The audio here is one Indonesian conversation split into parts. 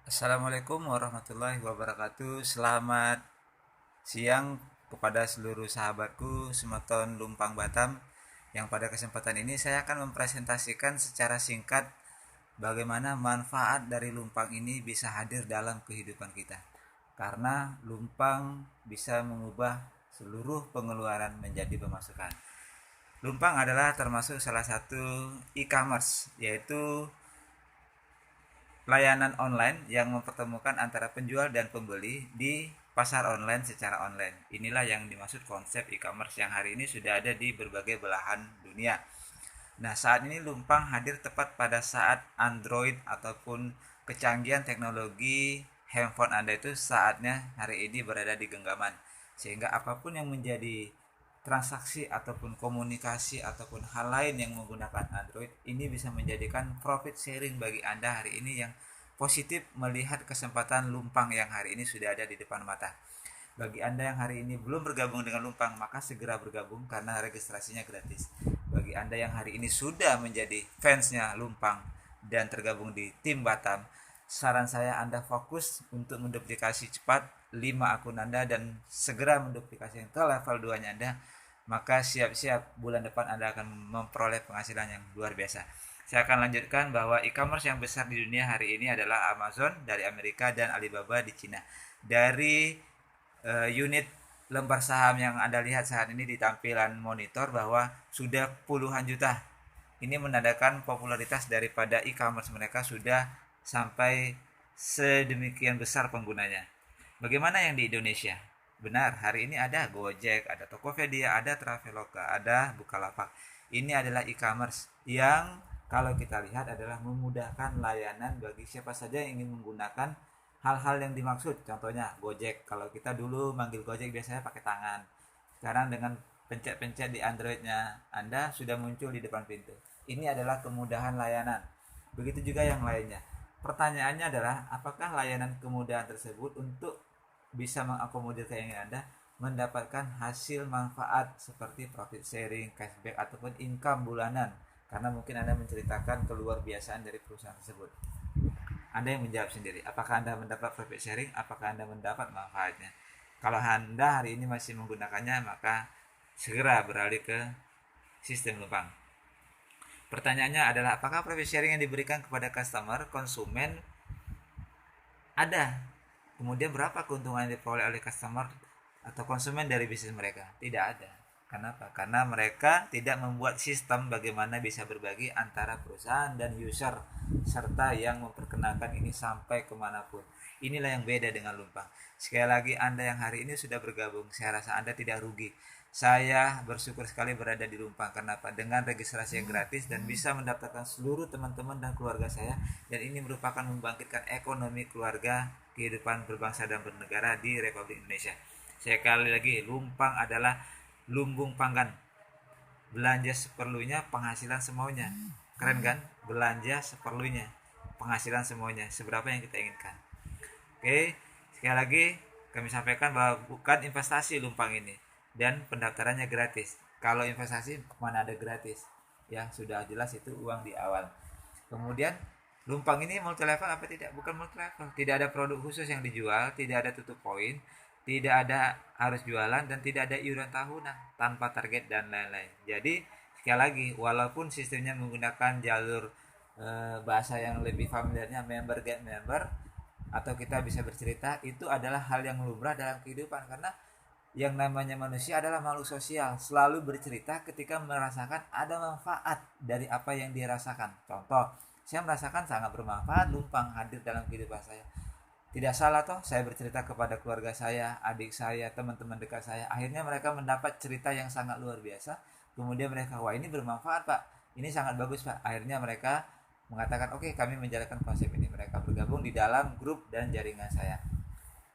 Assalamualaikum warahmatullahi wabarakatuh. Selamat siang kepada seluruh sahabatku Semeton Lumpang Batam. Yang pada kesempatan ini saya akan mempresentasikan secara singkat bagaimana manfaat dari lumpang ini bisa hadir dalam kehidupan kita. Karena lumpang bisa mengubah seluruh pengeluaran menjadi pemasukan. Lumpang adalah termasuk salah satu e-commerce, yaitu layanan online yang mempertemukan antara penjual dan pembeli di pasar online secara online. Inilah yang dimaksud konsep e-commerce yang hari ini sudah ada di berbagai belahan dunia. Nah, saat ini Lumpang hadir tepat pada saat Android ataupun kecanggihan teknologi handphone Anda itu saatnya hari ini berada di genggaman. Sehingga apapun yang menjadi transaksi ataupun komunikasi ataupun hal lain yang menggunakan Android ini bisa menjadikan profit sharing bagi Anda hari ini yang positif melihat kesempatan Lumpang yang hari ini sudah ada di depan mata. Bagi Anda yang hari ini belum bergabung dengan Lumpang, maka segera bergabung karena registrasinya gratis. Bagi Anda yang hari ini sudah menjadi fansnya Lumpang dan tergabung di tim Batam, saran saya Anda fokus untuk menduplikasi cepat 5 akun Anda dan segera menduplikasi ke level 2-nya Anda, maka siap-siap bulan depan Anda akan memperoleh penghasilan yang luar biasa. Saya akan lanjutkan bahwa e-commerce yang besar di dunia hari ini adalah Amazon dari Amerika dan Alibaba di Cina. Dari unit lembar saham yang Anda lihat saat ini di tampilan monitor bahwa sudah puluhan juta. Ini menandakan popularitas daripada e-commerce mereka sudah sampai sedemikian besar penggunanya. Bagaimana yang di Indonesia? Benar, hari ini ada Gojek, ada Tokopedia, ada Traveloka, ada Bukalapak. Ini adalah e-commerce yang kalau kita lihat adalah memudahkan layanan bagi siapa saja yang ingin menggunakan hal-hal yang dimaksud. Contohnya Gojek, kalau kita dulu manggil Gojek biasanya pakai tangan, sekarang dengan pencet-pencet di Androidnya Anda sudah muncul di depan pintu. Ini adalah kemudahan layanan. Begitu juga yang lainnya. Pertanyaannya adalah apakah layanan kemudahan tersebut untuk bisa mengakomodir keinginan Anda mendapatkan hasil manfaat seperti profit sharing, cashback ataupun income bulanan, karena mungkin Anda menceritakan keluar biasaan dari perusahaan tersebut. Anda yang menjawab sendiri. Apakah Anda mendapat profit sharing? Apakah Anda mendapat manfaatnya? Kalau Anda hari ini masih menggunakannya, maka segera beralih ke sistem Lumpang. Pertanyaannya adalah apakah profit sharing yang diberikan kepada customer, konsumen ada? Kemudian berapa keuntungan yang diperoleh oleh customer atau konsumen dari bisnis mereka? Tidak ada. Kenapa? Karena mereka tidak membuat sistem bagaimana bisa berbagi antara perusahaan dan user serta yang memperkenalkan ini sampai kemanapun. Inilah yang beda dengan Lumpang. Sekali lagi Anda yang hari ini sudah bergabung, saya rasa Anda tidak rugi. Saya bersyukur sekali berada di Lumpang. Kenapa? Dengan registrasi yang gratis dan bisa mendapatkan seluruh teman-teman dan keluarga saya. Dan ini merupakan membangkitkan ekonomi keluarga, kehidupan berbangsa dan bernegara di Republik Indonesia. Sekali lagi, Lumpang adalah lumbung panggan. Belanja seperlunya, penghasilan semaunya. Keren kan? Belanja seperlunya, penghasilan semuanya. Seberapa yang kita inginkan. Oke, sekali lagi kami sampaikan bahwa bukan investasi Lumpang ini dan pendaftarannya gratis. Kalau investasi mana ada gratis? Ya, sudah jelas itu uang di awal. Kemudian Lumpang ini multi level apa tidak? Bukan multi level. Tidak ada produk khusus yang dijual, tidak ada tutup poin, tidak ada harus jualan dan tidak ada iuran tahunan tanpa target dan lain-lain. Jadi sekali lagi, walaupun sistemnya menggunakan jalur bahasa yang lebih familiarnya member get member, atau kita bisa bercerita, itu adalah hal yang lumrah dalam kehidupan karena yang namanya manusia adalah makhluk sosial, selalu bercerita ketika merasakan ada manfaat dari apa yang dia rasakan. Contoh, saya merasakan sangat bermanfaat Lumpang hadir dalam kehidupan saya. Tidak salah toh saya bercerita kepada keluarga saya, adik saya, teman-teman dekat saya. Akhirnya mereka mendapat cerita yang sangat luar biasa. Kemudian mereka, wah ini bermanfaat pak, ini sangat bagus pak. Akhirnya mereka mengatakan, oke kami menjalankan konsep ini. Mereka bergabung di dalam grup dan jaringan saya.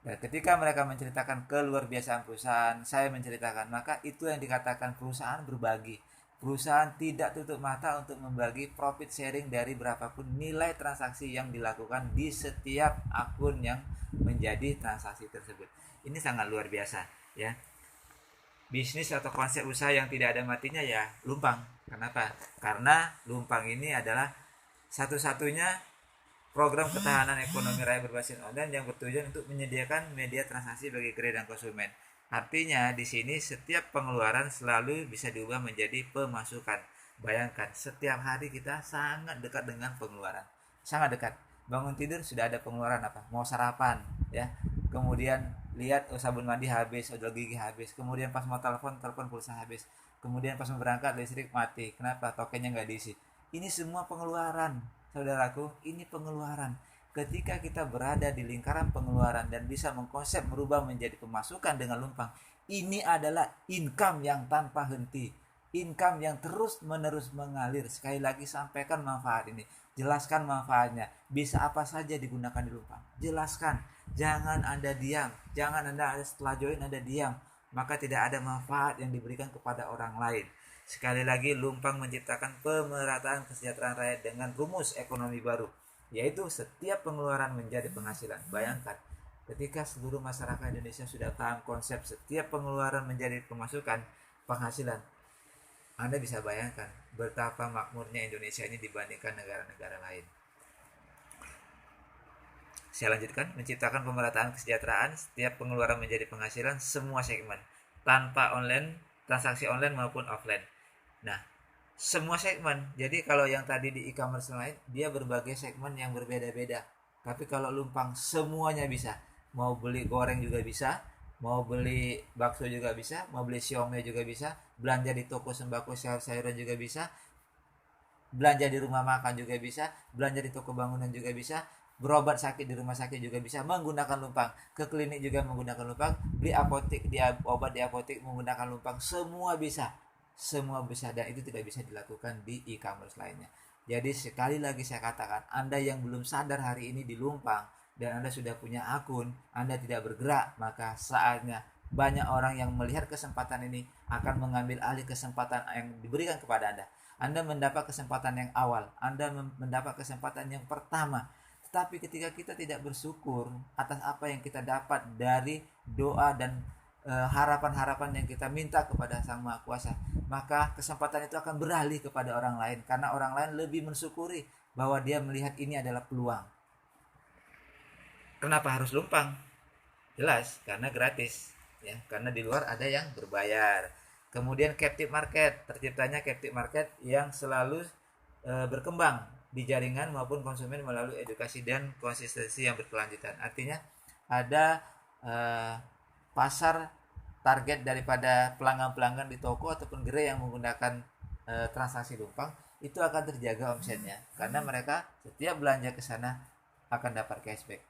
Dan ketika mereka menceritakan keluar biasaan perusahaan, saya menceritakan, maka itu yang dikatakan perusahaan berbagi. Perusahaan tidak tutup mata untuk membagi profit sharing dari berapapun nilai transaksi yang dilakukan di setiap akun yang menjadi transaksi tersebut. Ini sangat luar biasa, ya. Bisnis atau konsep usaha yang tidak ada matinya ya Lumpang. Kenapa? Karena Lumpang ini adalah satu-satunya program ketahanan ekonomi rakyat berbasis online yang bertujuan untuk menyediakan media transaksi bagi kredit dan konsumen. Artinya di sini setiap pengeluaran selalu bisa diubah menjadi pemasukan. Bayangkan, setiap hari kita sangat dekat dengan pengeluaran. Sangat dekat. Bangun tidur sudah ada pengeluaran apa? Mau sarapan, ya. Kemudian lihat sabun mandi habis, odol gigi habis. Kemudian pas mau telepon pulsa habis. Kemudian pas mau berangkat listrik mati. Kenapa? Tokennya nggak diisi. Ini semua pengeluaran, saudaraku. Ini pengeluaran. Ketika kita berada di lingkaran pengeluaran dan bisa mengkonsep merubah menjadi pemasukan dengan lumpang, ini adalah income yang tanpa henti, income yang terus menerus mengalir. Sekali lagi sampaikan manfaat ini, jelaskan manfaatnya, bisa apa saja digunakan di lumpang, jelaskan. Jangan Anda diam, jangan Anda setelah join Anda diam, maka tidak ada manfaat yang diberikan kepada orang lain. Sekali lagi, lumpang menciptakan pemerataan kesejahteraan rakyat dengan rumus ekonomi baru, yaitu setiap pengeluaran menjadi penghasilan. Bayangkan, ketika seluruh masyarakat Indonesia sudah paham konsep setiap pengeluaran menjadi pemasukan, penghasilan, Anda bisa bayangkan betapa makmurnya Indonesia ini dibandingkan negara-negara lain. Saya lanjutkan, menciptakan pemerataan kesejahteraan, setiap pengeluaran menjadi penghasilan, semua segmen, tanpa online, transaksi online maupun offline. Nah, semua segmen. Jadi kalau yang tadi di e-commerce lain, dia berbagai segmen yang berbeda-beda. Tapi kalau lumpang semuanya bisa. Mau beli goreng juga bisa, mau beli bakso juga bisa, mau beli siomay juga bisa, belanja di toko sembako sayur-sayuran juga bisa, belanja di rumah makan juga bisa, belanja di toko bangunan juga bisa, berobat sakit di rumah sakit juga bisa menggunakan lumpang, ke klinik juga menggunakan lumpang, beli apotek di obat di apotek menggunakan lumpang, semua bisa. Semua bisa, dan itu tidak bisa dilakukan di e-commerce lainnya. Jadi sekali lagi saya katakan, Anda yang belum sadar hari ini di lumpang dan Anda sudah punya akun, Anda tidak bergerak, maka saatnya banyak orang yang melihat kesempatan ini akan mengambil alih kesempatan yang diberikan kepada Anda. Anda mendapat kesempatan yang awal, Anda mendapat kesempatan yang pertama. Tetapi ketika kita tidak bersyukur atas apa yang kita dapat dari doa dan harapan-harapan yang kita minta kepada Sang Maha Kuasa, maka kesempatan itu akan beralih kepada orang lain, karena orang lain lebih mensyukuri bahwa dia melihat ini adalah peluang. Kenapa harus lumpang? Jelas, karena gratis, ya, karena di luar ada yang berbayar. Kemudian captive market, terciptanya captive market yang selalu berkembang di jaringan maupun konsumen melalui edukasi dan konsistensi yang berkelanjutan. Artinya ada pasar target daripada pelanggan-pelanggan di toko ataupun gerai yang menggunakan transaksi lumpang, itu akan terjaga omsetnya, karena mereka setiap belanja ke sana akan dapat cashback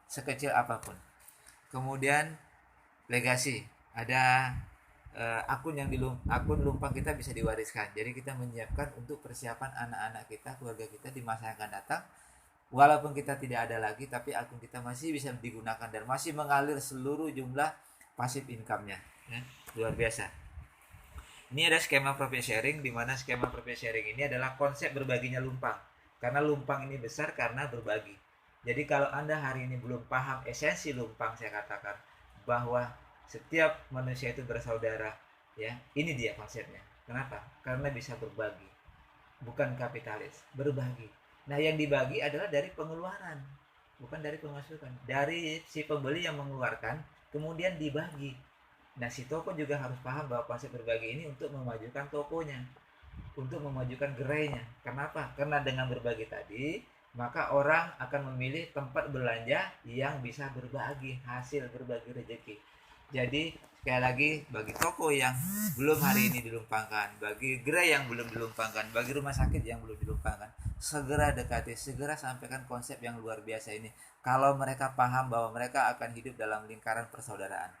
sekecil apapun. Kemudian legasi, ada akun yang akun lumpang kita bisa diwariskan. Jadi kita menyiapkan untuk persiapan anak-anak kita, keluarga kita di masa yang akan datang. Walaupun kita tidak ada lagi, tapi akun kita masih bisa digunakan dan masih mengalir seluruh jumlah passive income-nya, ya. Luar biasa. Ini ada skema profit sharing, di mana skema profit sharing ini adalah konsep berbaginya lumpang. Karena lumpang ini besar karena berbagi. Jadi kalau Anda hari ini belum paham esensi lumpang, saya katakan bahwa setiap manusia itu bersaudara, ya. Ini dia konsepnya. Kenapa? Karena bisa berbagi. Bukan kapitalis, berbagi. Nah, yang dibagi adalah dari pengeluaran, bukan dari pemasukan. Dari si pembeli yang mengeluarkan, kemudian dibagi. Nah, si toko juga harus paham bahwa konsep berbagi ini untuk memajukan tokonya, untuk memajukan gerainya. Kenapa? Karena dengan berbagi tadi, maka orang akan memilih tempat belanja yang bisa berbagi, hasil berbagi rezeki. Jadi sekali lagi, bagi toko yang belum hari ini dilumpangkan, bagi gerai yang belum dilumpangkan, bagi rumah sakit yang belum dilumpangkan, segera dekati, segera sampaikan konsep yang luar biasa ini. Kalau mereka paham bahwa mereka akan hidup dalam lingkaran persaudaraan.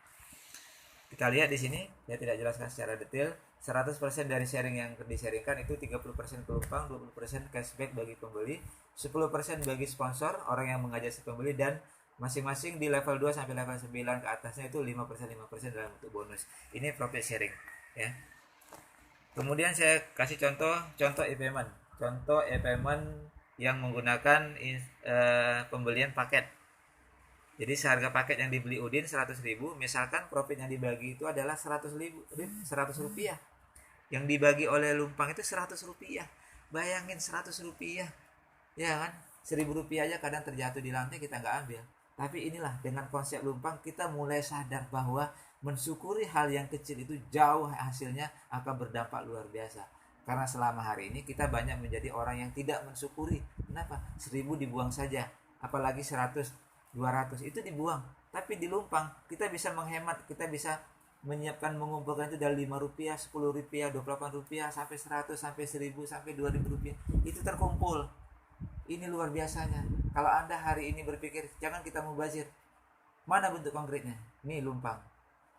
Kita lihat di sini, saya tidak jelaskan secara detail. 100% dari sharing yang di-sharingkan itu 30% ke lumpang, 20% cashback bagi pembeli, 10% bagi sponsor, orang yang mengajak si pembeli, dan masing-masing di level 2 sampai level 9 ke atasnya itu 5% dalam bentuk bonus. Ini profit sharing, ya. Kemudian saya kasih contoh e-payment. Contoh e-payment yang menggunakan pembelian paket. Jadi seharga paket yang dibeli Udin 100.000, misalkan profit yang dibagi itu adalah 100 rupiah. Yang dibagi oleh lumpang itu 100 rupiah. Bayangin 100 rupiah, ya kan? Rp1.000 aja kadang terjatuh di lantai kita nggak ambil. Tapi inilah dengan konsep lumpang kita mulai sadar bahwa mensyukuri hal yang kecil itu jauh hasilnya akan berdampak luar biasa. Karena selama hari ini kita banyak menjadi orang yang tidak mensyukuri. Kenapa? 1.000 dibuang saja, apalagi 100, 200 itu dibuang. Tapi di lumpang kita bisa menghemat, kita bisa menyiapkan, mengumpulkan itu dari Rp5, Rp10, Rp28, sampai 100, sampai 1.000, sampai Rp2.000. Itu terkumpul. Ini luar biasanya. Kalau Anda hari ini berpikir jangan kita mubazir, mana bentuk konkretnya? Ini lumpang.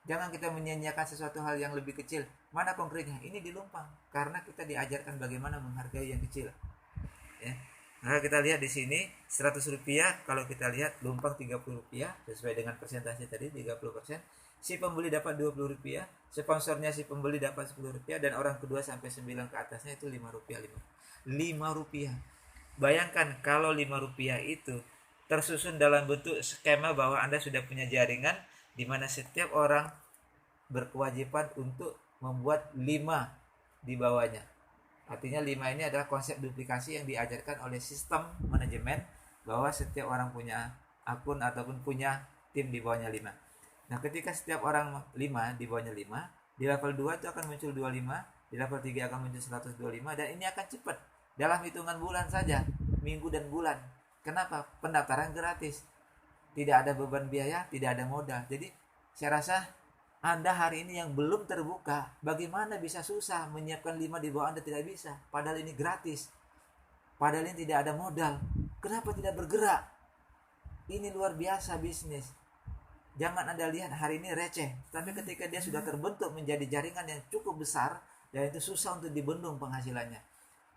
Jangan kita menyia-nyiakan sesuatu hal yang lebih kecil, mana konkretnya? Ini di lumpang. Karena kita diajarkan bagaimana menghargai yang kecil. Ya. Nah, kita lihat di sini Rp100, kalau kita lihat lumpang Rp30 sesuai dengan persentase tadi 30%. Si pembeli dapat Rp20, sponsornya si pembeli dapat Rp10, dan orang kedua sampai 9 ke atasnya itu Rp5. Rp5. Bayangkan kalau Rp5 itu tersusun dalam bentuk skema bahwa Anda sudah punya jaringan di mana setiap orang berkewajiban untuk membuat 5 di bawahnya. Artinya 5 ini adalah konsep duplikasi yang diajarkan oleh sistem manajemen bahwa setiap orang punya akun ataupun punya tim di bawahnya 5. Nah, ketika setiap orang 5 di bawahnya 5, di level 2 itu akan muncul 25, di level 3 akan muncul 125, dan ini akan cepat. Dalam hitungan bulan saja, minggu dan bulan. Kenapa? Pendaftaran gratis. Tidak ada beban biaya, tidak ada modal. Jadi saya rasa Anda hari ini yang belum terbuka, bagaimana bisa susah menyiapkan 5 di bawah Anda, tidak bisa. Padahal ini gratis. Padahal ini tidak ada modal. Kenapa tidak bergerak? Ini luar biasa bisnis. Jangan Anda lihat hari ini receh, tapi ketika dia sudah terbentuk menjadi jaringan yang cukup besar, dan itu susah untuk dibendung penghasilannya.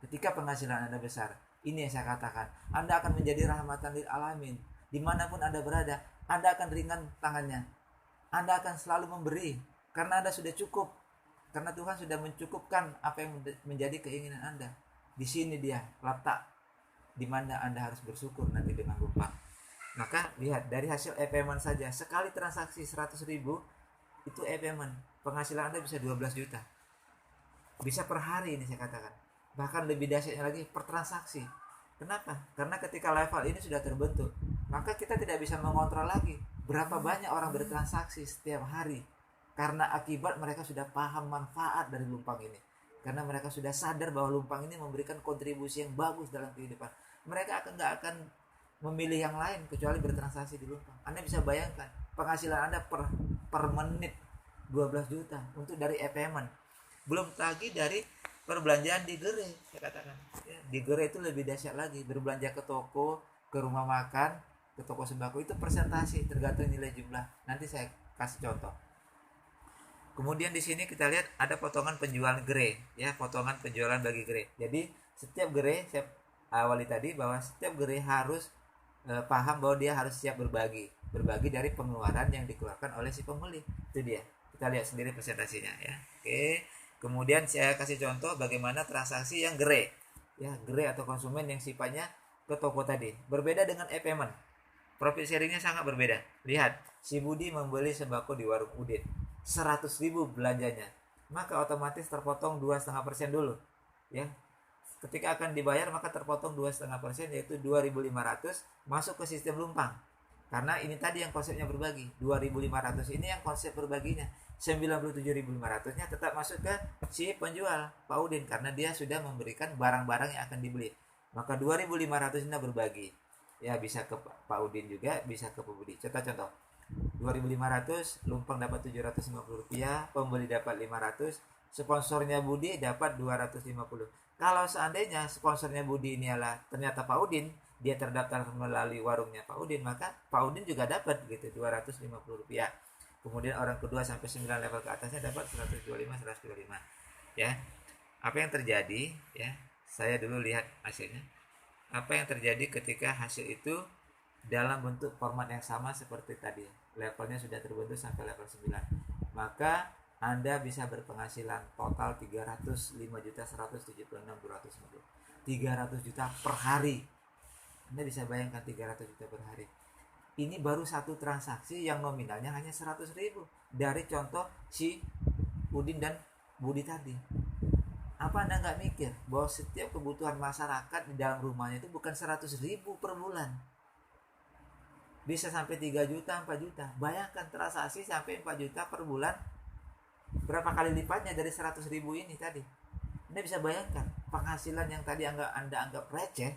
Ketika penghasilan Anda besar, ini yang saya katakan, Anda akan menjadi rahmatan lil alamin. Dimanapun Anda berada, Anda akan ringan tangannya. Anda akan selalu memberi, karena Anda sudah cukup. Karena Tuhan sudah mencukupkan apa yang menjadi keinginan Anda. Di sini dia letak, di mana Anda harus bersyukur nanti dengan lupa. Maka lihat, dari hasil e-payment saja, sekali transaksi 100.000, itu e-payment. Penghasilan Anda bisa 12 juta. Bisa per hari ini saya katakan. Bahkan lebih dahsyatnya lagi per transaksi. Kenapa? Karena ketika level ini sudah terbentuk, maka kita tidak bisa mengontrol lagi berapa banyak orang bertransaksi setiap hari. Karena akibat mereka sudah paham manfaat dari lumpang ini. Karena mereka sudah sadar bahwa lumpang ini memberikan kontribusi yang bagus dalam kehidupan. Mereka nggak akan memilih yang lain kecuali bertransaksi di lumpang. Anda bisa bayangkan penghasilan Anda per menit 12 juta untuk dari e-payment. Belum lagi dari perbelanjaan di gerai, saya katakan. Ya, di gerai itu lebih dahsyat lagi. Berbelanja ke toko, ke rumah makan, ke toko sembako itu persentase tergantung nilai jumlah. Nanti saya kasih contoh. Kemudian di sini kita lihat ada potongan penjualan gerai, ya, potongan penjualan bagi gerai. Jadi setiap gerai, saya awali tadi bahwa setiap gerai harus paham bahwa dia harus siap berbagi dari pengeluaran yang dikeluarkan oleh si pembeli. Itu dia. Kita lihat sendiri presentasinya, ya. Oke. Kemudian saya kasih contoh bagaimana transaksi yang gerai, ya, gerai atau konsumen yang sifatnya ke toko tadi. Berbeda dengan e-payment. Profit sharingnya sangat berbeda. Lihat, si Budi membeli sembako di warung Udin, 100.000 belanjanya, maka otomatis terpotong 2,5% dulu, ya. Ketika akan dibayar maka terpotong 2,5%, yaitu 2.500 masuk ke sistem lumpang. Karena ini tadi yang konsepnya berbagi. 2.500 ini yang konsep berbaginya. 97.500-nya tetap masuk ke si penjual Pak Udin karena dia sudah memberikan barang-barang yang akan dibeli. Maka 2.500 ini berbagi. Ya, bisa ke Pak Udin juga, bisa ke pembeli. Contoh-contoh. 2.500, lumpang dapat Rp750, pembeli dapat 500, sponsornya Budi dapat 250. Kalau seandainya sponsornya Budi ini adalah ternyata Pak Udin, dia terdaftar melalui warungnya Pak Udin, maka Pak Udin juga dapat gitu Rp250. Kemudian orang kedua sampai 9 level ke atasnya dapat 125. Ya. Apa yang terjadi, ya? Saya dulu lihat hasilnya. Apa yang terjadi ketika hasil itu dalam bentuk format yang sama seperti tadi, levelnya sudah terbentuk sampai level 9, maka Anda bisa berpenghasilan total 305.176.250, 300 juta per hari. Anda bisa bayangkan 300 juta per hari. Ini baru satu transaksi yang nominalnya hanya 100.000 dari contoh si Udin dan Budi tadi. Apa Anda nggak mikir bahwa setiap kebutuhan masyarakat di dalam rumahnya itu bukan 100.000 per bulan, bisa sampai 3 juta, 4 juta. Bayangkan transaksi sampai 4 juta per bulan, berapa kali lipatnya dari 100.000 ini tadi. Anda bisa bayangkan penghasilan yang tadi Anda anggap receh.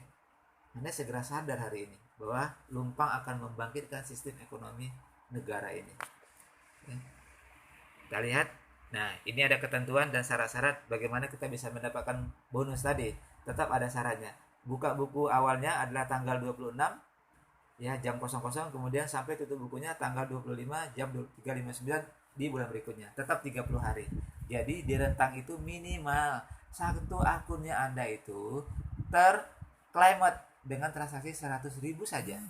Anda segera sadar hari ini bahwa Lumpang akan membangkitkan sistem ekonomi negara ini. Kita lihat. Nah, ini ada ketentuan dan syarat-syarat bagaimana kita bisa mendapatkan bonus tadi. Tetap ada syaratnya. Buka buku awalnya adalah tanggal 26 ya, jam 00, kemudian sampai tutup bukunya tanggal 25 jam 3.59 di bulan berikutnya. Tetap 30 hari. Jadi di rentang itu minimal satu akunnya Anda itu terclaimed dengan transaksi 100.000 saja.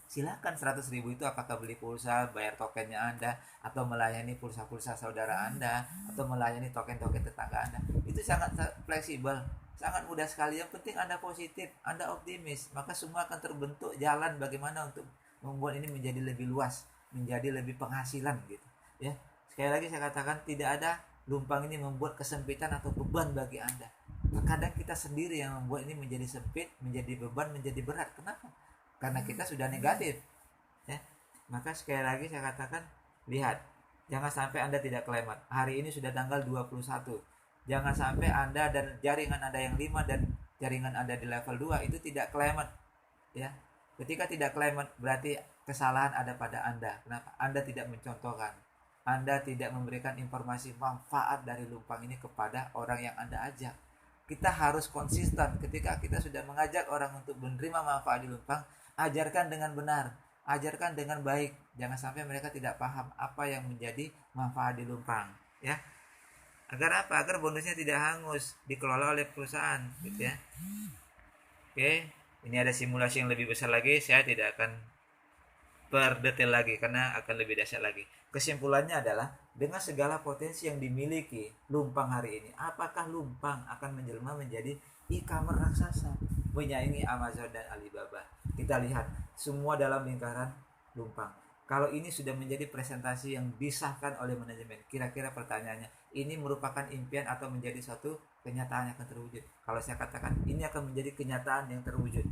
Silakan 100.000 itu apakah beli pulsa, bayar tokennya Anda, atau melayani pulsa-pulsa saudara Anda, atau melayani token-token tetangga Anda. Itu sangat fleksibel, sangat mudah sekali. Yang penting Anda positif, Anda optimis, maka semua akan terbentuk jalan bagaimana untuk membuat ini menjadi lebih luas, menjadi lebih penghasilan gitu. Ya, sekali lagi saya katakan tidak ada Lumpang ini membuat kesempitan atau beban bagi Anda. Terkadang kita sendiri yang membuat ini menjadi sempit, menjadi beban, menjadi berat. Kenapa? Karena kita sudah negatif ya. Maka sekali lagi saya katakan, lihat, jangan sampai Anda tidak kelemat. Hari ini sudah tanggal 21. Jangan sampai Anda dan jaringan Anda yang 5 dan jaringan Anda di level 2 itu tidak kelemat ya. Ketika tidak kelemat berarti kesalahan ada pada Anda. Kenapa? Anda tidak mencontohkan, Anda tidak memberikan informasi manfaat dari Lumpang ini kepada orang yang Anda ajak. Kita harus konsisten. Ketika kita sudah mengajak orang untuk menerima manfaat di Lumpang, ajarkan dengan benar, ajarkan dengan baik. Jangan sampai mereka tidak paham apa yang menjadi manfaat di Lumpang ya. Agar apa? Agar bonusnya tidak hangus, dikelola oleh perusahaan gitu ya. Oke, ini ada simulasi yang lebih besar lagi, saya tidak akan berdetail lagi karena akan lebih dahsyat lagi. Kesimpulannya adalah dengan segala potensi yang dimiliki Lumpang hari ini, apakah Lumpang akan menjelma menjadi e-commerce raksasa, menyaingi Amazon dan Alibaba? Kita lihat semua dalam lingkaran Lumpang. Kalau ini sudah menjadi presentasi yang disahkan oleh manajemen, kira-kira pertanyaannya, ini merupakan impian atau menjadi suatu kenyataan yang akan terwujud? Kalau saya katakan ini akan menjadi kenyataan yang terwujud,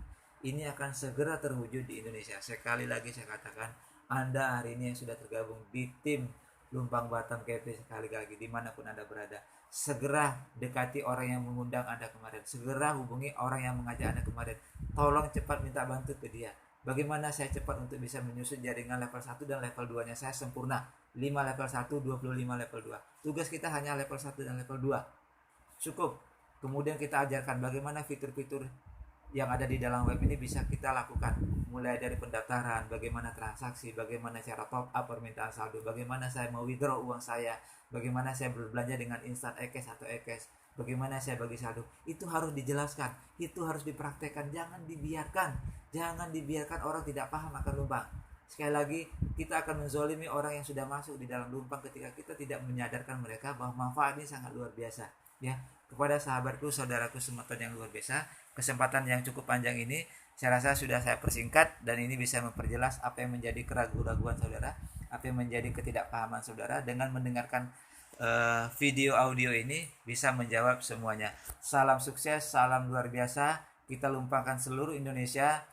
ini akan segera terwujud di Indonesia. Sekali lagi saya katakan, Anda hari ini yang sudah tergabung di tim Lumpang Batam Cafe, sekali lagi dimanapun Anda berada, segera dekati orang yang mengundang Anda kemarin, segera hubungi orang yang mengajak Anda kemarin, tolong cepat minta bantu ke dia. Bagaimana saya cepat untuk bisa menyusun jaringan level 1 dan level 2 nya saya sempurna, 5 level 1, 25 level 2. Tugas kita hanya level 1 dan level 2, cukup. Kemudian kita ajarkan bagaimana fitur-fitur yang ada di dalam web ini bisa kita lakukan, mulai dari pendaftaran, bagaimana transaksi, bagaimana cara top up permintaan saldo, bagaimana saya mau withdraw uang saya, bagaimana saya berbelanja dengan instant e-cash atau e-cash, bagaimana saya bagi saldo. Itu harus dijelaskan, itu harus dipraktekkan. Jangan dibiarkan orang tidak paham akan Lumpang. Sekali lagi, kita akan menzolimi orang yang sudah masuk di dalam Lumpang ketika kita tidak menyadarkan mereka bahwa manfaat ini sangat luar biasa ya. Kepada sahabatku, saudaraku Sumatera yang luar biasa, kesempatan yang cukup panjang ini saya rasa sudah saya persingkat, dan ini bisa memperjelas apa yang menjadi keraguan-raguan saudara, apa yang menjadi ketidakpahaman saudara. Dengan mendengarkan video audio ini bisa menjawab semuanya. Salam sukses, salam luar biasa. Kita lumpangkan seluruh Indonesia.